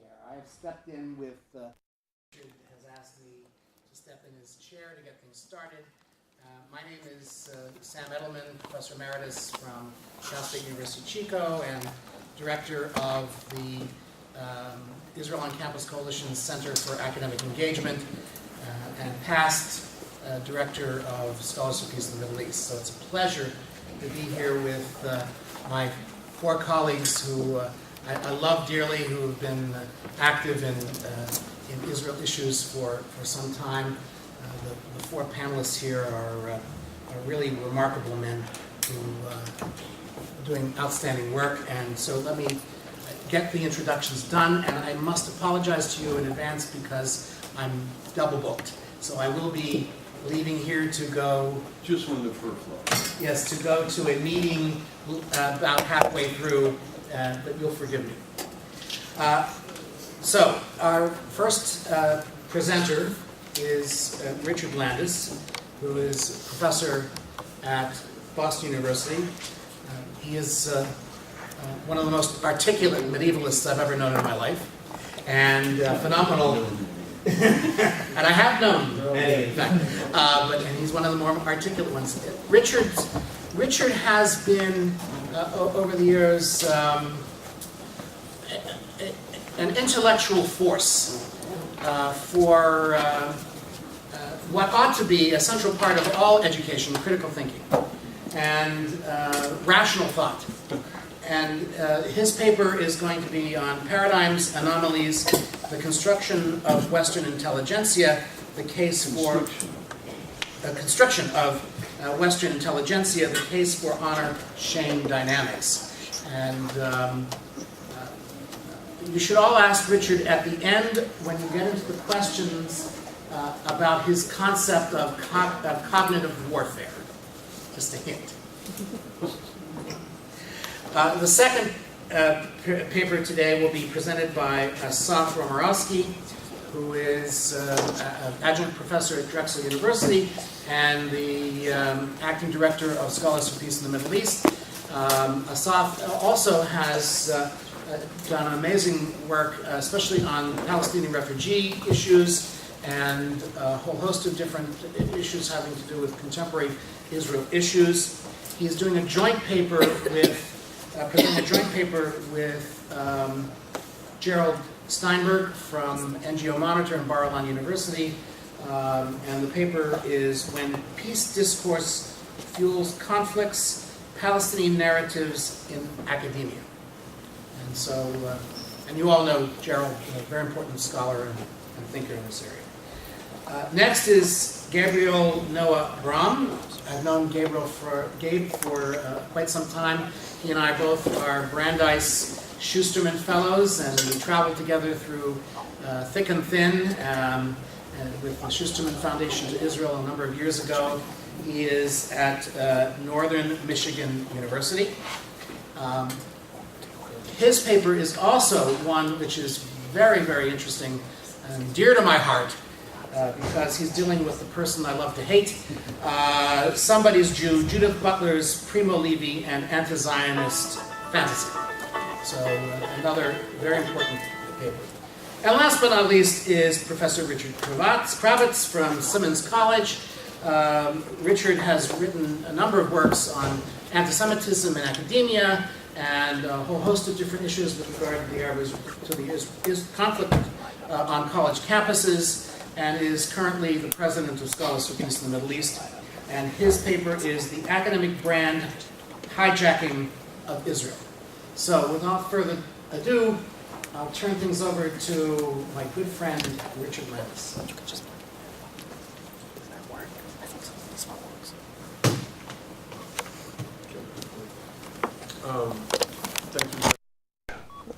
chair. I have stepped in with, Richard has asked me to step in his chair to get things started. My name is Sam Edelman, Professor Emeritus from Cal State University Chico and Director of the Israel on Campus Coalition's Center for Academic Engagement and past Director of Scholars for Peace in the Middle East. So it's a pleasure to be here with my four colleagues who I love dearly, who have been active in Israel issues for some time. The four panelists here are really remarkable men who are doing outstanding work. And so let me get the introductions done. And I must apologize to you in advance because I'm double booked. So I will be leaving here to go... Just on the first floor. Yes, to go to a meeting about halfway through, but you'll forgive me. So our first presenter is Richard Landis, who is a professor at Boston University. He is one of the most articulate medievalists I've ever known in my life, and phenomenal. And I have known many, in fact, and he's one of the more articulate ones. Richard has been, over the years, an intellectual force for what ought to be a central part of all education, critical thinking, and rational thought. And his paper is going to be on paradigms, anomalies, the construction of Western intelligentsia, the case for construction of Western intelligentsia, the case for honor-shame dynamics. And you should all ask Richard at the end, when you get into the questions, about his concept of cognitive warfare. Just a hint. The second paper today will be presented by Asaf Romirowsky, who is an adjunct professor at Drexel University and the acting director of Scholars for Peace in the Middle East. Asaf also has done amazing work, especially on Palestinian refugee issues and a whole host of different issues having to do with contemporary Israel issues. He's doing a joint paper with presenting a joint paper with Gerald Steinberg from NGO Monitor and Bar-Ilan University, and the paper is When Peace Discourse Fuels Conflicts, Palestinian Narratives in Academia. And so, and you all know Gerald, a very important scholar and thinker in this area. Next is Gabriel Noach-Romm. I've known Gabe for quite some time. He and I both are Brandeis Schusterman Fellows, and we traveled together through thick and thin and with the Schusterman Foundation to Israel a number of years ago. He is at Northern Michigan University. His paper is also one which is very, very interesting and dear to my heart because he's dealing with the person I love to hate. Somebody's Jew, Judith Butler's Primo Levi and anti-Zionist fantasy. So another very important paper. And last but not least is Professor Richard Cravatts from Simmons College. Richard has written a number of works on anti-Semitism in academia and a whole host of different issues with regard to the conflict on college campuses, and is currently the president of Scholars for Peace in the Middle East. And his paper is The Academic Brand-Hijacking of Israel. So without further ado, I'll turn things over to my good friend, Richard Landis. Thank you.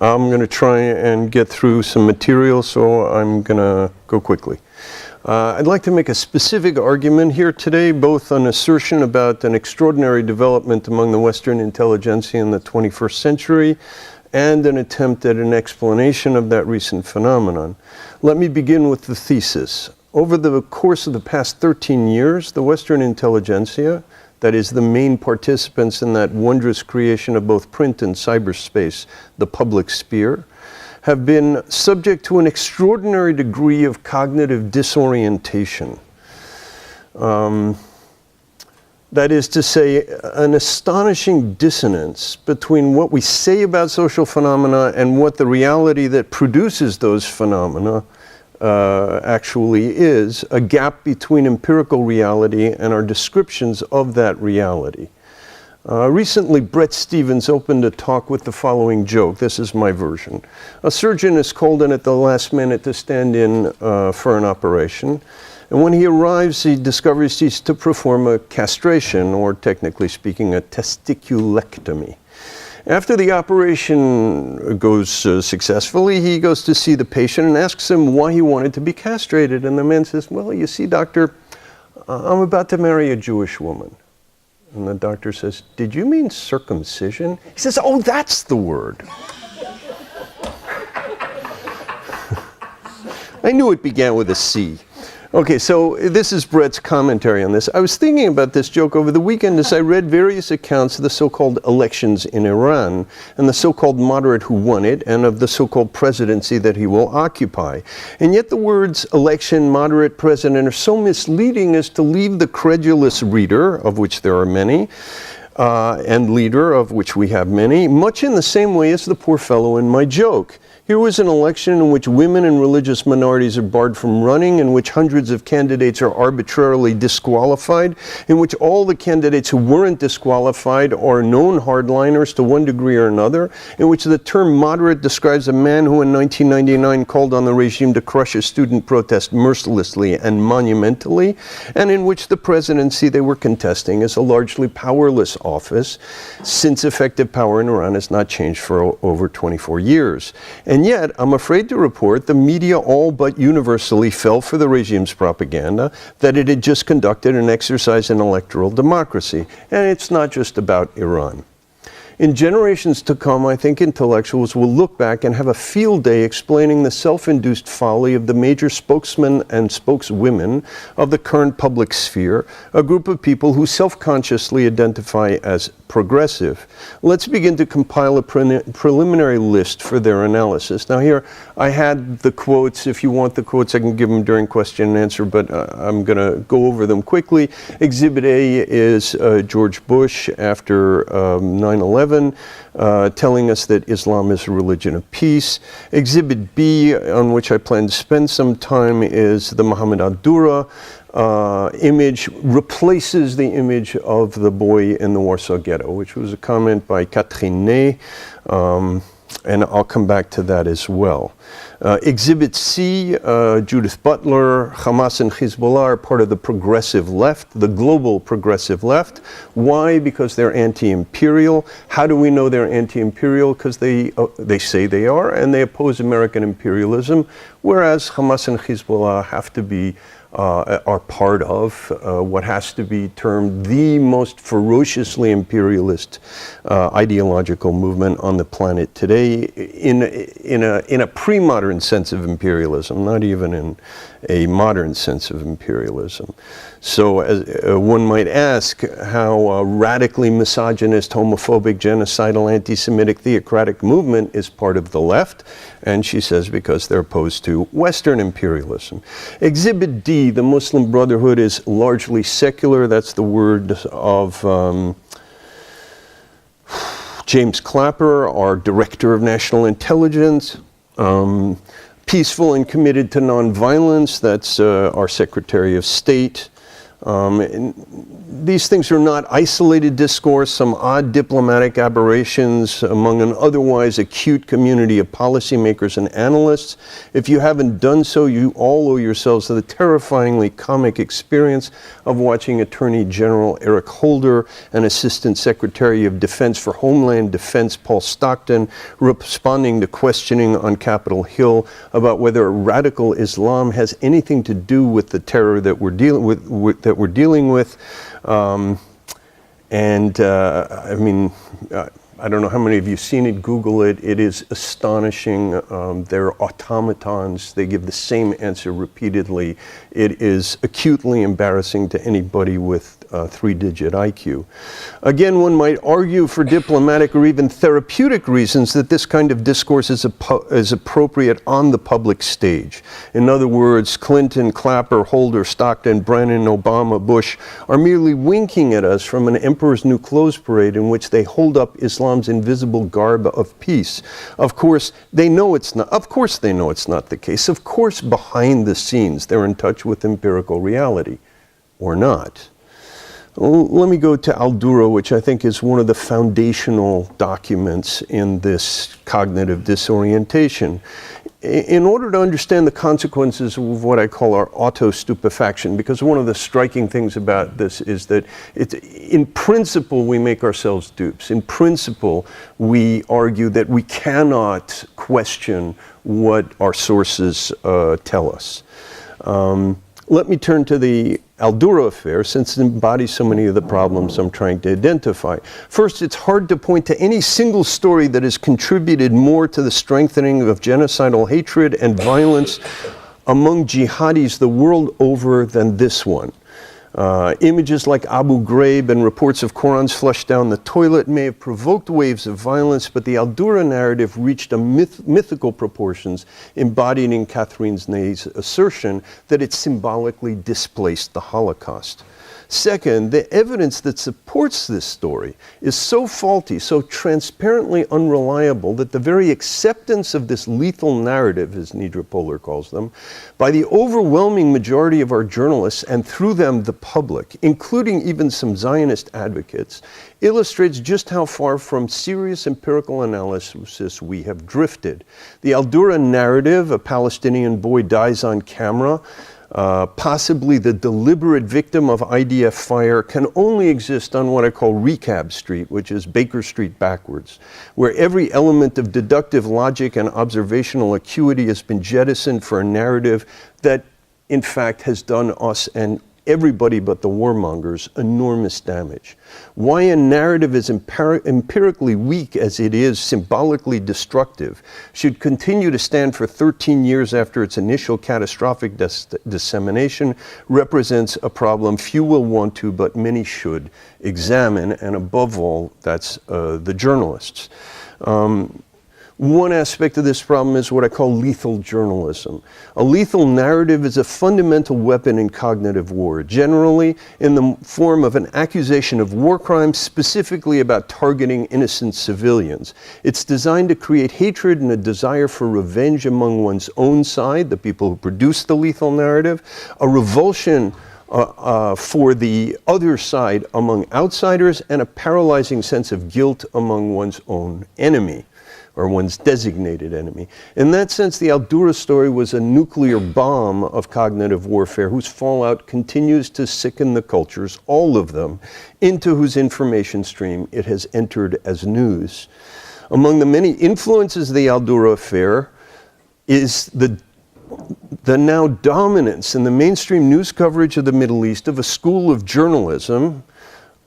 I'm going to try and get through some material, so I'm going to go quickly. I'd like to make a specific argument here today, both an assertion about an extraordinary development among the Western intelligentsia in the 21st century, and an attempt at an explanation of that recent phenomenon. Let me begin with the thesis. Over the course of the past 13 years, the Western intelligentsia, that is, the main participants in that wondrous creation of both print and cyberspace, the public sphere, have been subject to an extraordinary degree of cognitive disorientation. That is to say, an astonishing dissonance between what we say about social phenomena and what the reality that produces those phenomena actually is, a gap between empirical reality and our descriptions of that reality. Recently, Bret Stephens opened a talk with the following joke. This is my version. A surgeon is called in at the last minute to stand in for an operation. And when he arrives, he discovers he's to perform a castration, or technically speaking, a testiculectomy. After the operation goes successfully, he goes to see the patient and asks him why he wanted to be castrated. And the man says, well, you see, doctor, I'm about to marry a Jewish woman. And the doctor says, did you mean circumcision? He says, oh, that's the word. I knew it began with a C. Okay, so this is Bret's commentary on this. I was thinking about this joke over the weekend as I read various accounts of the so-called elections in Iran and the so-called moderate who won it and of the so-called presidency that he will occupy. And yet the words election, moderate, president are so misleading as to leave the credulous reader, of which there are many, and leader, of which we have many, much in the same way as the poor fellow in my joke. Here was an election in which women and religious minorities are barred from running, in which hundreds of candidates are arbitrarily disqualified, in which all the candidates who weren't disqualified are known hardliners to one degree or another, in which the term moderate describes a man who in 1999 called on the regime to crush a student protest mercilessly and monumentally, and in which the presidency they were contesting is a largely powerless office, since effective power in Iran has not changed for over 24 years. And yet, I'm afraid to report, the media all but universally fell for the regime's propaganda that it had just conducted an exercise in electoral democracy. And it's not just about Iran. In generations to come, I think intellectuals will look back and have a field day explaining the self-induced folly of the major spokesmen and spokeswomen of the current public sphere, a group of people who self-consciously identify as progressive. Let's begin to compile a preliminary list for their analysis. Now here, I had the quotes. If you want the quotes, I can give them during question and answer, but I'm going to go over them quickly. Exhibit A is George Bush after 9/11, telling us that Islam is a religion of peace. Exhibit B, on which I plan to spend some time, is the Muhammad Al-Dura image, replaces the image of the boy in the Warsaw Ghetto, which was a comment by Catherine Ney, and I'll come back to that as well. Exhibit C, Judith Butler, Hamas and Hezbollah are part of the progressive left, the global progressive left. Why? Because they're anti-imperial. How do we know they're anti-imperial? Because they say they are, and they oppose American imperialism, whereas Hamas and Hezbollah have to be are part of what has to be termed the most ferociously imperialist ideological movement on the planet today, in a pre-modern sense of imperialism, not even in a modern sense of imperialism. So as, one might ask how a radically misogynist, homophobic, genocidal, anti-Semitic theocratic movement is part of the left, and she says because they're opposed to Western imperialism. Exhibit D, the Muslim Brotherhood is largely secular. That's the word of James Clapper, our Director of National Intelligence. Peaceful and committed to nonviolence, that's our Secretary of State. These things are not isolated discourse, some odd diplomatic aberrations among an otherwise acute community of policymakers and analysts. If you haven't done so, you all owe yourselves to the terrifyingly comic experience of watching Attorney General Eric Holder and Assistant Secretary of Defense for Homeland Defense Paul Stockton responding to questioning on Capitol Hill about whether radical Islam has anything to do with the terror that we're dealing with. I mean, I don't know how many of you have seen it, Google it. It is astonishing. They're automatons. They give the same answer repeatedly. It is acutely embarrassing to anybody with three-digit IQ. Again, one might argue for diplomatic or even therapeutic reasons that this kind of discourse is appropriate on the public stage. In other words, Clinton, Clapper, Holder, Stockton, Brennan, Obama, Bush are merely winking at us from an Emperor's New Clothes parade in which they hold up Islam's invisible garb of peace. Of course, they know it's not. Of course, they know it's not the case. Of course, behind the scenes, they're in touch with empirical reality, or not. Well, let me go to Al-Dura, which I think is one of the foundational documents in this cognitive disorientation. In order to understand the consequences of what I call our auto-stupefaction, because one of the striking things about this is that in principle we make ourselves dupes. In principle we argue that we cannot question what our sources tell us. Let me turn to the Al-Dura affair, since it embodies so many of the problems I'm trying to identify. First, it's hard to point to any single story that has contributed more to the strengthening of genocidal hatred and violence among jihadis the world over than this one. Images like Abu Ghraib and reports of Qurans flushed down the toilet may have provoked waves of violence, but the Al-Dura narrative reached mythical proportions embodied in Catherine Ney's assertion that it symbolically displaced the Holocaust. Second, the evidence that supports this story is so faulty, so transparently unreliable, that the very acceptance of this lethal narrative, as Nidra Polar calls them, by the overwhelming majority of our journalists, and through them the public, including even some Zionist advocates, illustrates just how far from serious empirical analysis we have drifted. The Al-Dura narrative, a Palestinian boy dies on camera, possibly the deliberate victim of IDF fire, can only exist on what I call Recab Street, which is Baker Street backwards, where every element of deductive logic and observational acuity has been jettisoned for a narrative that, in fact, has done us and everybody but the warmongers enormous damage. Why a narrative as empirically weak as it is symbolically destructive should continue to stand for 13 years after its initial catastrophic dissemination represents a problem few will want to, but many should examine, and above all, that's the journalists. One aspect of this problem is what I call lethal journalism. A lethal narrative is a fundamental weapon in cognitive war, generally in the form of an accusation of war crimes, specifically about targeting innocent civilians. It's designed to create hatred and a desire for revenge among one's own side, the people who produce the lethal narrative, a revulsion for the other side among outsiders, and a paralyzing sense of guilt among one's own enemy, or one's designated enemy. In that sense, the Al-Dura story was a nuclear bomb of cognitive warfare whose fallout continues to sicken the cultures, all of them, into whose information stream it has entered as news. Among the many influences of the Al-Dura affair is the now dominance in the mainstream news coverage of the Middle East of a school of journalism,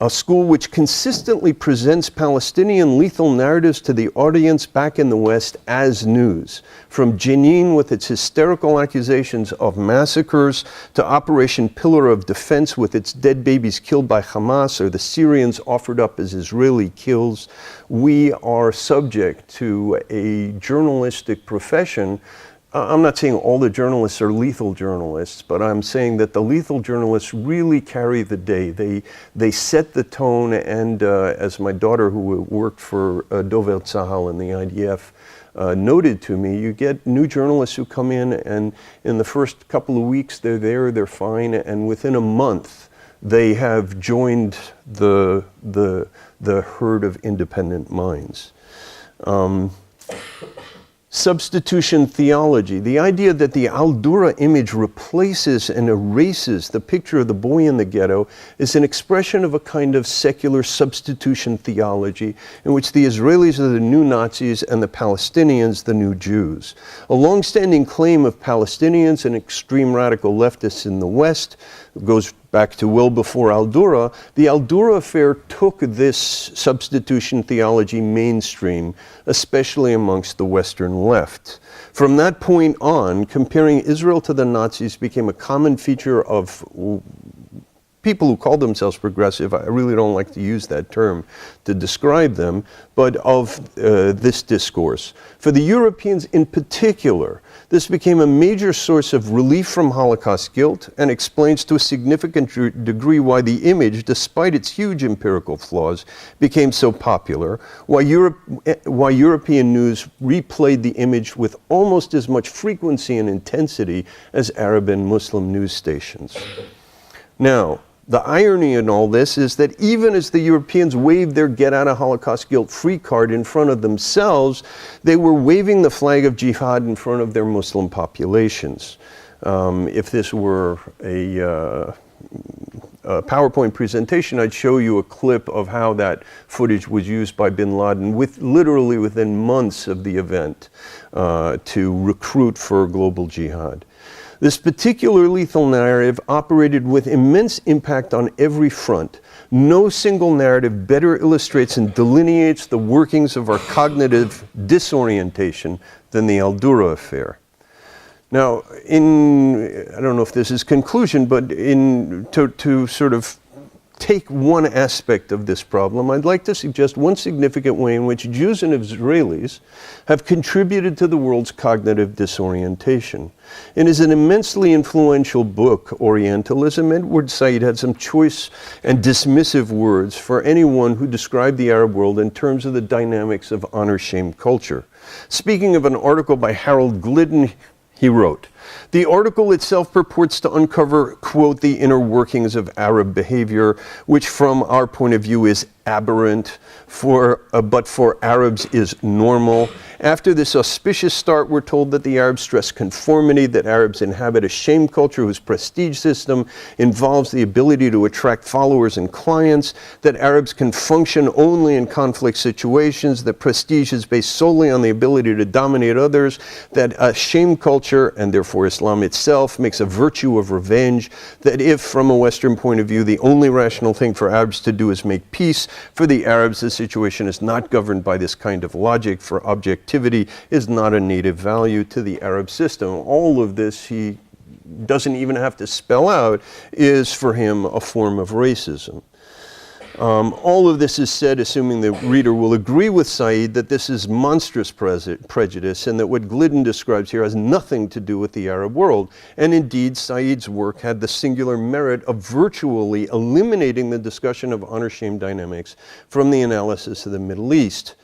a school which consistently presents Palestinian lethal narratives to the audience back in the West as news. From Jenin with its hysterical accusations of massacres, to Operation Pillar of Defense with its dead babies killed by Hamas, or the Syrians offered up as Israeli kills, we are subject to a journalistic profession. I'm not saying all the journalists are lethal journalists, but I'm saying that the lethal journalists really carry the day. They set the tone, and as my daughter who worked for Dover Tzahal in the IDF noted to me, you get new journalists who come in, and in the first couple of weeks they're there, they're fine, and within a month they have joined the herd of independent minds. Substitution theology, the idea that the Al-Dura image replaces and erases the picture of the boy in the ghetto, is an expression of a kind of secular substitution theology in which the Israelis are the new Nazis and the Palestinians the new Jews. A long-standing claim of Palestinians and extreme radical leftists in the West goes back to well before Al-Dura. The Al-Dura affair took this substitution theology mainstream, especially amongst the Western left. From that point on, comparing Israel to the Nazis became a common feature of people who call themselves progressive, I really don't like to use that term to describe them, but of this discourse. For the Europeans in particular, this became a major source of relief from Holocaust guilt and explains to a significant degree why the image, despite its huge empirical flaws, became so popular, why European news replayed the image with almost as much frequency and intensity as Arab and Muslim news stations. Now, the irony in all this is that even as the Europeans waved their get out of Holocaust guilt free card in front of themselves, they were waving the flag of jihad in front of their Muslim populations. If this were a PowerPoint presentation, I'd show you a clip of how that footage was used by bin Laden literally within months of the event to recruit for global jihad. This particular lethal narrative operated with immense impact on every front. No single narrative better illustrates and delineates the workings of our cognitive disorientation than the Al-Dura affair. Now, I don't know if this is conclusion, but to sort of take one aspect of this problem, I'd like to suggest one significant way in which Jews and Israelis have contributed to the world's cognitive disorientation. In his immensely influential book, Orientalism, Edward Said had some choice and dismissive words for anyone who described the Arab world in terms of the dynamics of honor-shame culture. Speaking of an article by Harold Glidden, he wrote, "The article itself purports to uncover, quote, the inner workings of Arab behavior, which from our point of view is aberrant, but for Arabs is normal. After this auspicious start, we're told that the Arabs stress conformity, that Arabs inhabit a shame culture whose prestige system involves the ability to attract followers and clients, that Arabs can function only in conflict situations, that prestige is based solely on the ability to dominate others, that a shame culture, and therefore Islam itself, makes a virtue of revenge, that if, from a Western point of view, the only rational thing for Arabs to do is make peace, for the Arabs, the situation is not governed by this kind of logic, for objectivity is not a native value to the Arab system." All of this, he doesn't even have to spell out, is for him a form of racism. All of this is said assuming the reader will agree with Said that this is monstrous prejudice and that what Glidden describes here has nothing to do with the Arab world. And indeed, Said's work had the singular merit of virtually eliminating the discussion of honor-shame dynamics from the analysis of the Middle East.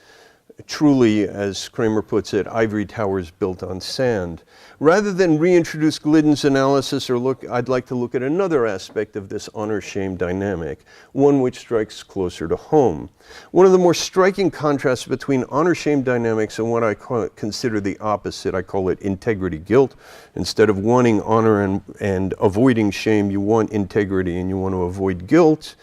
Truly, as Kramer puts it, ivory towers built on sand. Rather than reintroduce Glidden's analysis, I'd like to look at another aspect of this honor-shame dynamic, one which strikes closer to home. One of the more striking contrasts between honor-shame dynamics and what I consider the opposite, I call it integrity-guilt. Instead of wanting honor and avoiding shame, you want integrity and you want to avoid guilt.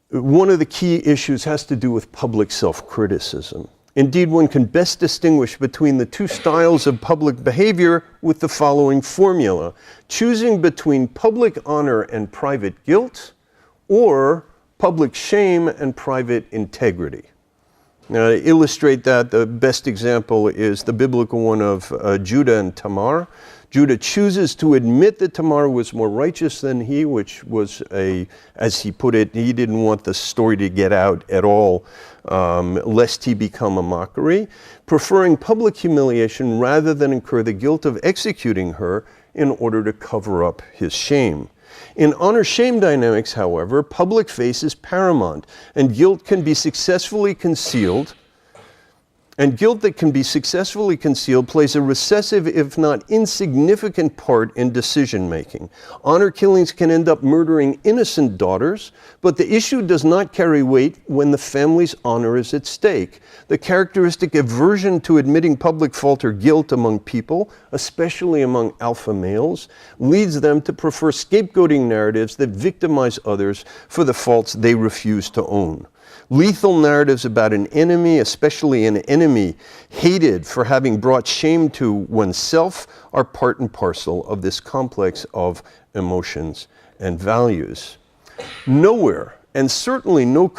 One of the key issues has to do with public self-criticism. Indeed, one can best distinguish between the two styles of public behavior with the following formula: choosing between public honor and private guilt, or public shame and private integrity. Now, to illustrate that, the best example is the biblical one of Judah and Tamar. Judah chooses to admit that Tamar was more righteous than he, which was as he put it, he didn't want the story to get out at all, lest he become a mockery, preferring public humiliation rather than incur the guilt of executing her in order to cover up his shame. In honor-shame dynamics, however, public face is paramount, and guilt can be successfully concealed. And guilt that can be successfully concealed plays a recessive, if not insignificant, part in decision-making. Honor killings can end up murdering innocent daughters, but the issue does not carry weight when the family's honor is at stake. The characteristic aversion to admitting public fault or guilt among people, especially among alpha males, leads them to prefer scapegoating narratives that victimize others for the faults they refuse to own. Lethal narratives about an enemy, especially an enemy hated for having brought shame to oneself, are part and parcel of this complex of emotions and values. Nowhere, and certainly no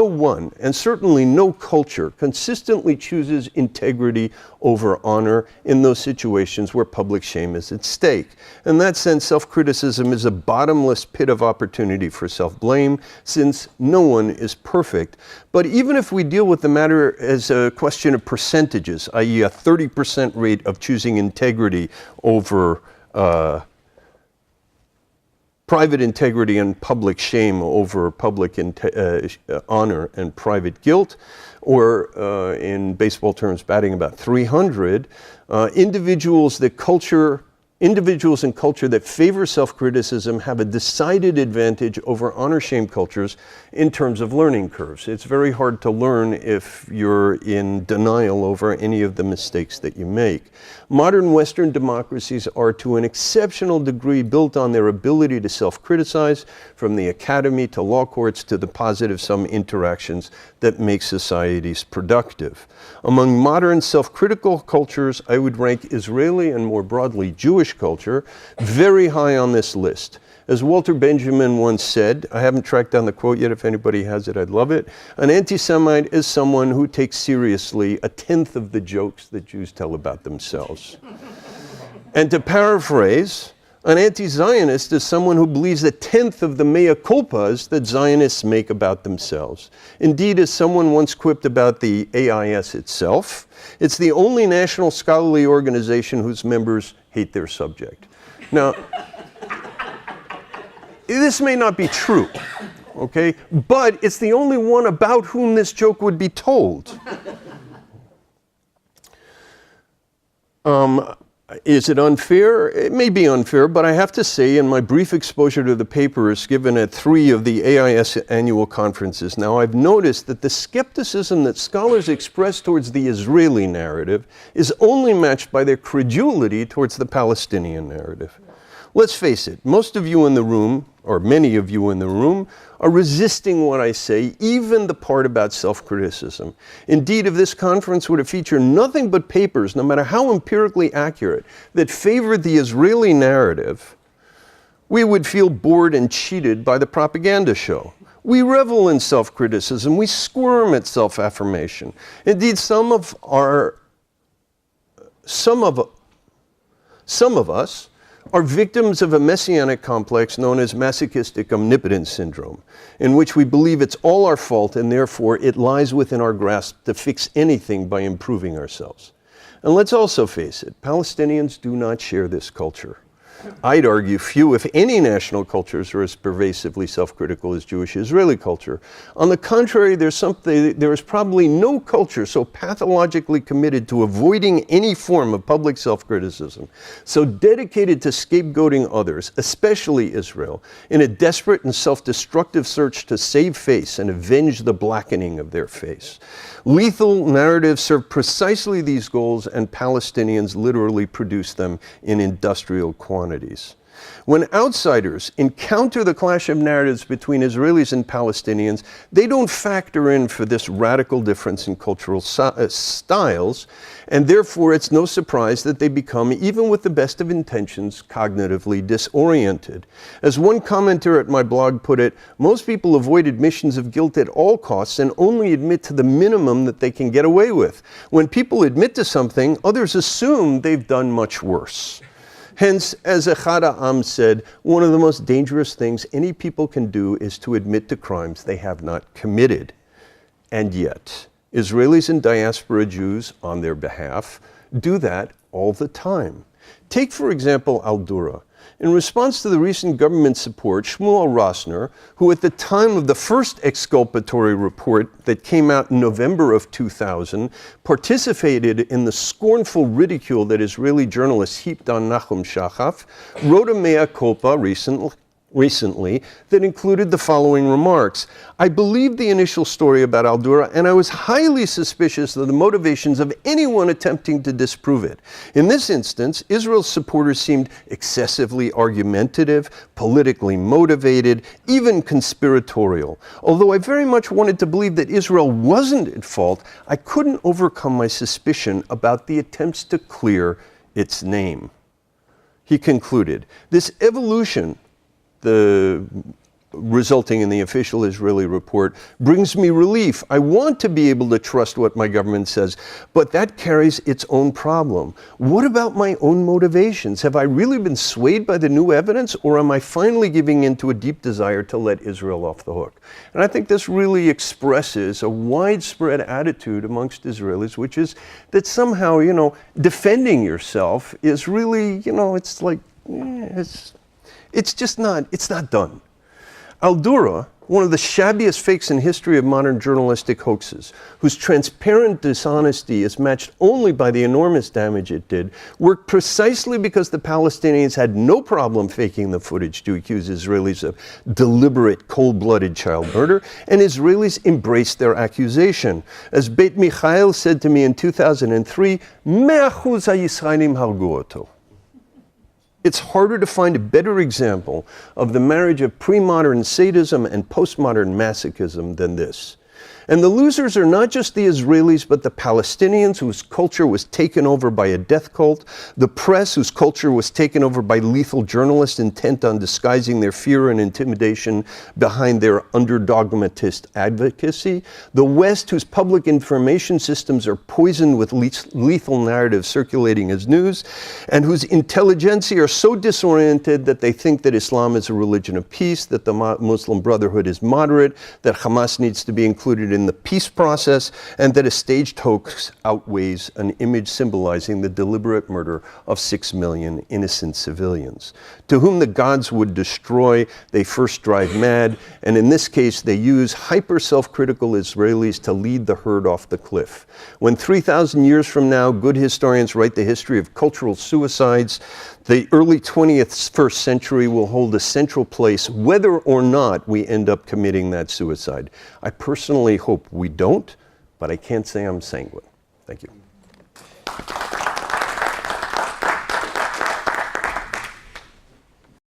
one, and certainly no culture consistently chooses integrity over honor in those situations where public shame is at stake. In that sense, self-criticism is a bottomless pit of opportunity for self-blame, since no one is perfect. But even if we deal with the matter as a question of percentages, i.e. a 30% rate of choosing integrity over private integrity and public shame over public honor and private guilt, or in baseball terms, batting about 300, individuals in culture that favor self-criticism have a decided advantage over honor-shame cultures in terms of learning curves. It's very hard to learn if you're in denial over any of the mistakes that you make. Modern Western democracies are to an exceptional degree built on their ability to self-criticize, from the academy to law courts to the positive-sum interactions that make societies productive. Among modern self-critical cultures, I would rank Israeli and more broadly Jewish culture very high on this list. As Walter Benjamin once said, I haven't tracked down the quote yet, if anybody has it, I'd love it. An anti-Semite is someone who takes seriously a tenth of the jokes that Jews tell about themselves. And to paraphrase, an anti-Zionist is someone who believes a tenth of the mea culpas that Zionists make about themselves. Indeed, as someone once quipped about the AIS itself, it's the only national scholarly organization whose members hate their subject. Now, this may not be true, okay? But it's the only one about whom this joke would be told. Is it unfair? It may be unfair, but I have to say, in my brief exposure to the papers given at 3 of the AIS annual conferences now, I've noticed that the skepticism that scholars express towards the Israeli narrative is only matched by their credulity towards the Palestinian narrative. Let's face it, most of you in the room, or many of you in the room, are resisting what I say, even the part about self-criticism. Indeed, if this conference were to feature nothing but papers, no matter how empirically accurate, that favored the Israeli narrative, we would feel bored and cheated by the propaganda show. We revel in self-criticism. We squirm at self-affirmation. Indeed, some of us are victims of a messianic complex known as masochistic omnipotence syndrome, in which we believe it's all our fault and therefore it lies within our grasp to fix anything by improving ourselves. And let's also face it, Palestinians do not share this culture. I'd argue few, if any, national cultures are as pervasively self-critical as Jewish Israeli culture. On the contrary, there is probably no culture so pathologically committed to avoiding any form of public self-criticism, so dedicated to scapegoating others, especially Israel, in a desperate and self-destructive search to save face and avenge the blackening of their face. Lethal narratives serve precisely these goals, and Palestinians literally produce them in industrial quantities. When outsiders encounter the clash of narratives between Israelis and Palestinians, they don't factor in for this radical difference in cultural styles, and therefore it's no surprise that they become, even with the best of intentions, cognitively disoriented. As one commenter at my blog put it, most people avoid admissions of guilt at all costs and only admit to the minimum that they can get away with. When people admit to something, others assume they've done much worse. Hence, as Echad Ha'am said, one of the most dangerous things any people can do is to admit to crimes they have not committed. And yet, Israelis and diaspora Jews, on their behalf, do that all the time. Take, for example, Al-Dura. In response to the recent government support, Shmuel Rosner, who at the time of the first exculpatory report that came out in November of 2000, participated in the scornful ridicule that Israeli journalists heaped on Nahum Shachaf, wrote a mea culpa recently that included the following remarks. I believed the initial story about Al-Dura, and I was highly suspicious of the motivations of anyone attempting to disprove it. In this instance, Israel's supporters seemed excessively argumentative, politically motivated, even conspiratorial. Although I very much wanted to believe that Israel wasn't at fault, I couldn't overcome my suspicion about the attempts to clear its name. He concluded, this evolution, the resulting in the official Israeli report brings me relief. I want to be able to trust what my government says, but that carries its own problem. What about my own motivations? Have I really been swayed by the new evidence, or am I finally giving in to a deep desire to let Israel off the hook? And I think this really expresses a widespread attitude amongst Israelis, which is that somehow, defending yourself is really, it's like, it's just not, it's not done. Al-Dura, one of the shabbiest fakes in history of modern journalistic hoaxes, whose transparent dishonesty is matched only by the enormous damage it did, worked precisely because the Palestinians had no problem faking the footage to accuse Israelis of deliberate, cold-blooded child murder, and Israelis embraced their accusation. As Beit Michael said to me in 2003, 100% הישראלים הרגו אותו. It's harder to find a better example of the marriage of pre-modern sadism and postmodern masochism than this. And the losers are not just the Israelis, but the Palestinians, whose culture was taken over by a death cult, the press, whose culture was taken over by lethal journalists intent on disguising their fear and intimidation behind their under-dogmatist advocacy, the West, whose public information systems are poisoned with lethal narratives circulating as news, and whose intelligentsia are so disoriented that they think that Islam is a religion of peace, that the Muslim Brotherhood is moderate, that Hamas needs to be included in the peace process, and that a staged hoax outweighs an image symbolizing the deliberate murder of 6 million innocent civilians, to whom the gods would destroy, they first drive mad, and in this case they use hyper-self-critical Israelis to lead the herd off the cliff. When 3,000 years from now, good historians write the history of cultural suicides, the early 21st century will hold a central place whether or not we end up committing that suicide. I personally hope we don't, but I can't say I'm sanguine. Thank you.